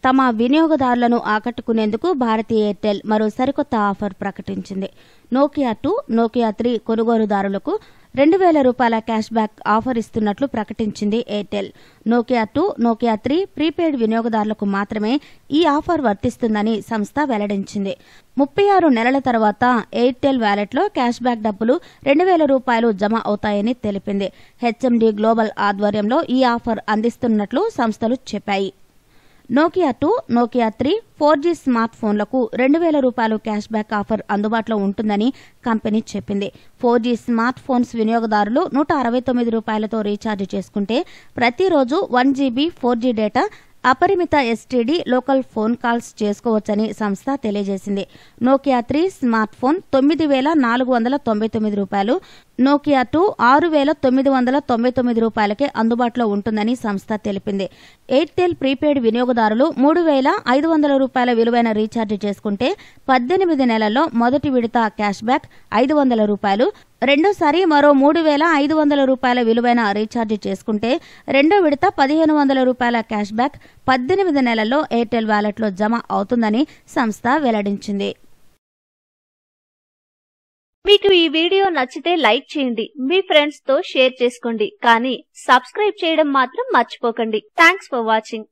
తమ వినియోగదారులను ఆకట్టుకునేందుకు భారతీ ఎయిర్టెల్ మరో సరికొత్త ఆఫర్ ప్రకటించింది. నోకియా 2, నోకియా 3 కొనుగోలుదారులకు 2000 రూపాయల క్యాష్ బ్యాక్ ఆఫర్ ఇస్తున్నట్లు ప్రకటించింది ఎయిర్టెల్. నోకియా 2, నోకియా 3 ప్రీపెయిడ్ వినియోగదారులకు మాత్రమే ఈ ఆఫర్ వర్తిస్తుందని సంస్థ వెల్లడించింది. 36 నెలల తర్వాత ఎయిర్టెల్ వ్యాలెట్లో క్యాష్ బ్యాక్ డబ్బులు 2000 రూపాయలు జమ అవుతాయని తెలిపింది. హెచ్ఎండి గ్లోబల్ ఆధ్వర్యంలో ఈ ఆఫర్ అందిస్తున్నట్లు సంస్థలు చెప్పాయి. నోకియా 2, నోకియా 3 4G స్మార్ట్ ఫోన్లకు 2000 రూపాయలు క్యాష్ బ్యాక్ ఆఫర్ అందుబాటులో ఉంటుందని కంపెనీ చెప్పింది. 4G స్మార్ట్ ఫోన్స్ వినియోగదారులు 169 రూపాయలతో రీఛార్జ్ చేసుకుంటే ప్రతిరోజు 1 GB 4G డేటా, అపరిమిత STD లోకల్ ఫోన్ కాల్స్ చేసుకోవచ్చని సంస్థ తెలియజేసింది. నోకియా 3 స్మార్ట్ ఫోన్ 9499 రూపాయలు, నోకియా 2 6999 రూపాయలకే అందుబాటులో ఉంటుందని సంస్థ తెలిపింది. ఎయిర్టెల్ ప్రీపెయిడ్ వినియోగదారులు 3500 రూపాయల విలువైన రీఛార్జ్ చేసుకుంటే 18 నెలల్లో మొదటి విడత క్యాష్ బ్యాక్ 500 రూపాయలు, రెండోసారి మరో 3500 రూపాయల విలువైన రీఛార్జ్ చేసుకుంటే రెండో విడత 1500 రూపాయల క్యాష్ బ్యాక్ 18 నెలల్లో ఎయిర్టెల్ వ్యాలెట్లో జమ అవుతుందని సంస్థ వెల్లడించింది. మీకు ఈ వీడియో నచ్చితే లైక్ చేయండి, మీ ఫ్రెండ్స్ తో షేర్ చేసుకోండి, కానీ సబ్స్క్రైబ్ చేయడం మాత్రం మర్చిపోకండి. Thanks for watching.